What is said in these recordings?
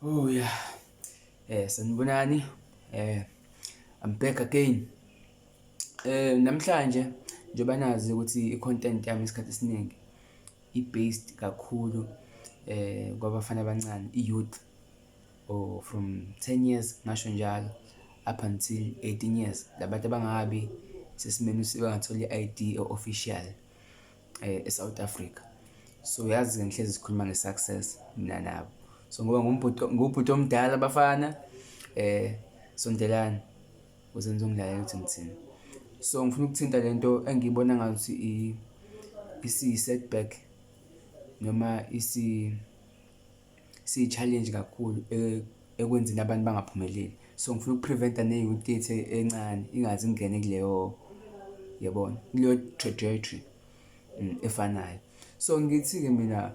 Oh yeah, sanibonani. I'm back again. Namhlanje njengoba nazi ukuthi i-content yami isikhathi esiningi i-based kakhulu kwabafana abancane, i-youth or from 10 years ngasho njalo up until 18 years. Labantu abangakabi sesimeni bangathola i-ID official eSouth Africa. So yazi ngihlezi sikhuluma nge-success mina nabo. So ngoba ngubhuti omdala abafana sondelani ukuze nizongilalela ukuthi ngithini. So ngifuna ukuthinta lento engiyibona ngathi isi-setback noma isi-challenge kakhulu ekwenzeni abantu bangaphumeleli. So ngifuna ukupreventa ne-youth yethu encane ingaze ingene kuleyo, yabona, kuleyo trajectory efanayo. So ngithi-ke mina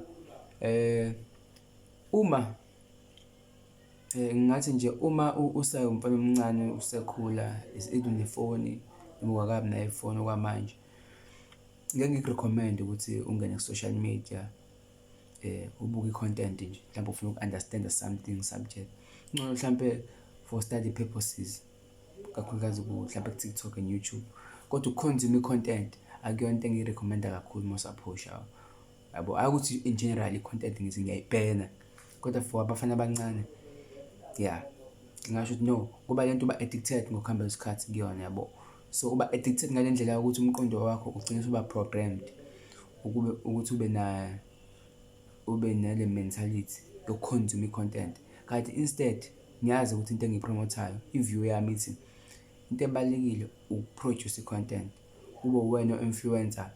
ngingathi nje uma usayumfana omncane usekhula unefoni noma ungakabi nayo ifoni okwamanje, ngeke ngikurecommend ukuthi ungene ku-social media ubuke i-content nje, mhlawumbe ufuna uku-understand something subject. Ngcono mhlampe for study purposes, kakhulukazi mhlampe ku-TikTok and YouTube. Kodwa uku-consume i-content akuyona into engiyirecommenda kakhulu uma usaphusha, yabo. Hhayi ukuthi in general i-content ngithi ngiyayibhena, kodwa for abafana abancane, yeah, ngingasho ukuthi no, kuba lento uba-addicted ngokuhamba kwesikhathi kuyona, yabo. So uba-addicted ngale ndlela yokuthi umqondo wakho ugcina uba programmed ukuthi ube nale mentality yoku-consume i-content. Kanti instead ngiyazi ukuthi into engiyipromothayo, i-view yami ithi into ebalulekile ukuproduce i-content, kube wena o-influencer,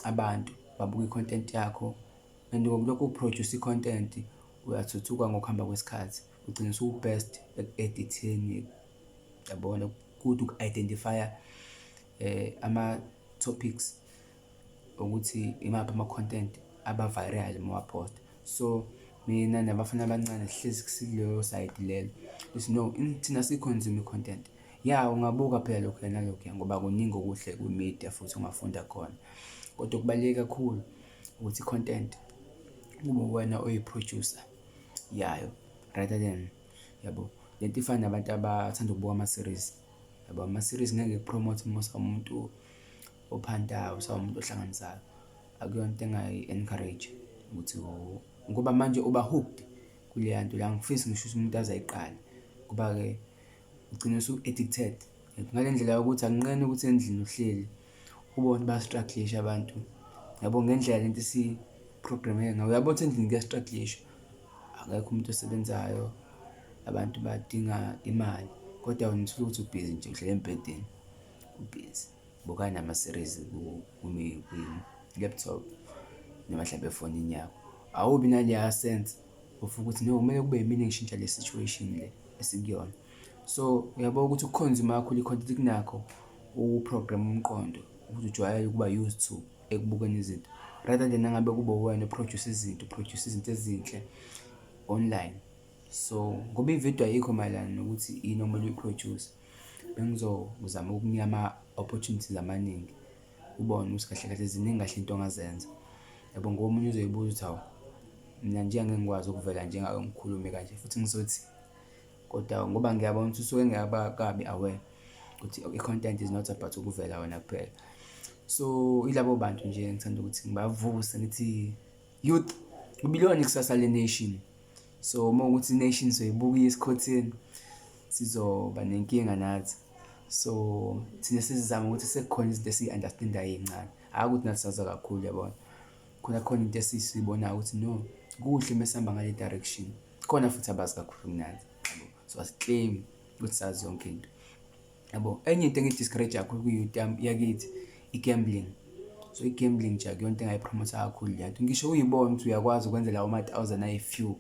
abantu babuka i-content yakho, and ngokulokhu uproduce i-content uyathuthuka ngokuhamba kwesikhathi, ugcina usu-best eku-editheni, yabona, good uku-identifya ama-topics ukuthi imaphi ama-content aba-viral uma uwaposta. So mina nabafana abancane sihlezi sikuleyo side lelo, lithi no, thina siyi-consume i-content. Ya, ungabuka phela lokhuya nalokhuya ngoba kuningi okuhle kwi-media futhi ungafunda khona, kodwa kubaluleke kakhulu ukuthi i-content kube wena oyi-producer yayo rather than, yabo, lento ifana nabantu abathanda ukubuka ama-series, yabo. Ama-series ngeke ngiku-promote uma usawumuntu ophandayo, usawumuntu ohlanganisayo, akuyona into engayi-encourage ukuthi ngoba manje uba hooked kuleya nto leya. Angifisi ngisho ukuthi umuntu aze ayiqale, kuba-ke ugcine usu-addicted ngale ndlela yokuthi akunqeni ukuthi endlini uhleli ubone bayastruggle-isha abantu, yabo, ngendlela lento isi-programme ngayo. Uyabona ukuthi endlini kuyastruggle-ishwa, akekho umuntu osebenzayo, abantu badinga imali, kodwa wena uthole ukuthi ubhizi nje, uhlele embhedeni ubhizi, buka nama-series ku-laptop noma mhlambe efonini yakho. Awubi naleya sense of ukuthi no, kumele kube yimina engishintsha le situation le esikuyona. So uyabona ukuthi ukukhonzuma kakhulu i-content kunakho ukuprogram umqondo ukuthi ujwayele ukuba used to ekubukeni izinto, rather than angabe kube wena uproduce izinto ezinhle online. So ngoba i-video ayikho mayelana nokuthi yini okumele uyi-produce, bengizozama ukukunika ama-opportunities amaningi, ubone ukuthi kahle kahle ziningi kahle into ongazenza, yabo. Ngoba omunye uzoyibuza ukuthi hawu, mina nje angeke ngikwazi ukuvela njengake ngikhulume kanje futhi ngizothi, kodwa ngoba ngiyabona ukuthi usuke ngiyakabi aware ukuthi i-content is not about ukuvela wena kuphela. So ilabo bantu nje ngithanda ukuthi ngibavuse ngithi youth kubilona ikusasa le-nation. So uma ukuthi i-nation soyibuka esikhotheni sizoba nenkinga nathi. So thina sizama ukuthi sekukhona izinto esiyi-understand-ayo ey'ncane, hhayi ukuthi nathi saza kakhulu, yabona. Khona into esisibonayo ukuthi no, kuhle uma sihamba ngale direction. Khona futhi abazi kakhulu kunathi, yabo. So asiclaim ukuthi sazi yonke into, yabo. Enye into engi-discourage kakhulu kwi-youth yakithi, i-gambling. So i-gambling nje akuyona into engayipromotha kakhulu leyo nto. Ngisho uyibone ukuthi uyakwazi ukwenza lawo ma-1,000 ayi-few,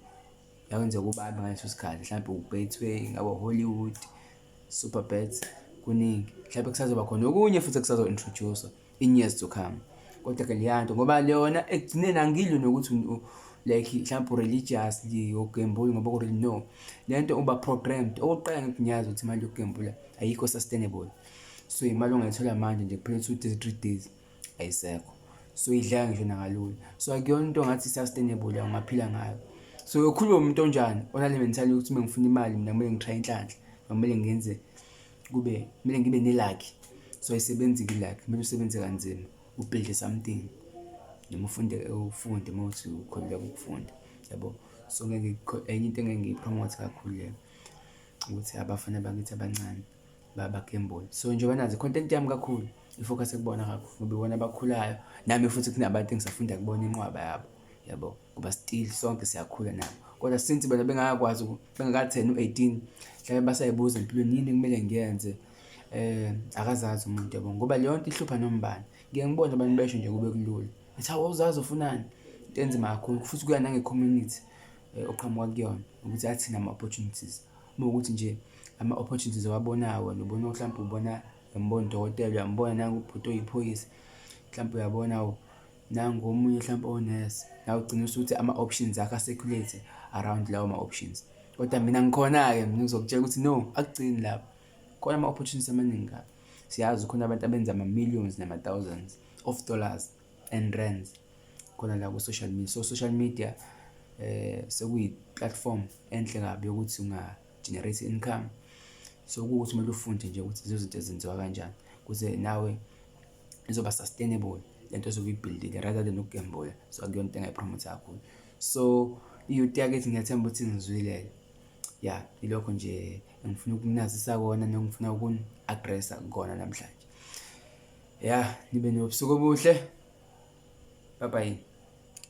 yakwenzeka ubabe ngaleso sikhathi, mhlawumbe u-Betway, ngabo, Hollywood, Superbet, kuningi. Mhlawumbe kusazoba khona okunye futhi kusazo-introduce-wa in years to come. Kodwa-ke leya nto ngoba leyona ekugcineni angilwi nokuthi like mhlawumbe u-religiously ogembula ngoba ku-really no, le nto uba programmed. Okokuqala ngithi ngiyazi ukuthi imali yokugembula ayikho sustainable. So imali ongayithola manje nje kuphela 2 days 3 days ayisekho, so idleka ngisho nangalula. So akuyona into ngathi sustainable ungaphila ngayo. So ukhuluma umuntu onjani onale mentality ukuthi uma ngifuna imali mina kumele ngitry inhlanhla, kumele ngenze kumele ngibe nelakhi. So ayisebenzile ilakhi, kumele usebenze kanzima ubuild something noma ufunde mawuthi ukholelwa ukufunda, yabo. So enye into engeke ngiyipromote kakhulu leyo ukuthi abafana bakithi abancane bagembule. So njengoba nazi content yami kakhulu ifocus kubona kakhulu ngoba ibona abakhulayo, nami futhi kunabantu engisafunda kubona inqwaba yabo, yabo, ngoba still sonke siyakhula nabo. Kodwa since bona bengakwazi bengaka-10 u-18 mhlawumbe basayibuza empilweni yini kumele ngiyenze, akazazi umuntu, yabo, ngoba leyo nto ihlupha nombani. Ngike ngibone abantu besho nje kube kulula ethi awuzazi ufunani, into enzima kakhulu futhi kuya nange-community oqhamuka kuyona ukuthi athini ama-opportunities. Uma ukuthi nje ama-opportunities owabonayo wena, ubona mhlawumbe ubona uyambona udokotela, uyambona nangubhuti oyiphoyisa, mhlawumbe uyabona nangu omunye mhlawumbe onesi, nawe ugcina usuthi ama-options akho a-circulate around lawo ma-options. Kodwa mina ngikhona-ke, mina ngizokutshela ukuthi no, akugcini lapho, khona ama-opportunities amaningi kabi. Siyazi khona abantu abenza ama-millions nama-thousands of dollars and rands khona la ku-social media. So social media sekuyi-platform enhle kabi yokuthi unga-generate income. So kuwukuthi kumele ufunde nje ukuthi lezo zinto zenziwa kanjani ukuze nawe izoba sustainable lento ozobe uyibuildile rather than ukugembula. So akuyona into engayipromote kakhulu. So i-youth yakithi ngiyathemba ukuthi ngizwile. Ya, ilokho nje engifuna ukunazisa kona nengifuna ukuni-aggressa kona namhlanje. Ya, nibe nobusuku obuhle. Bye bye.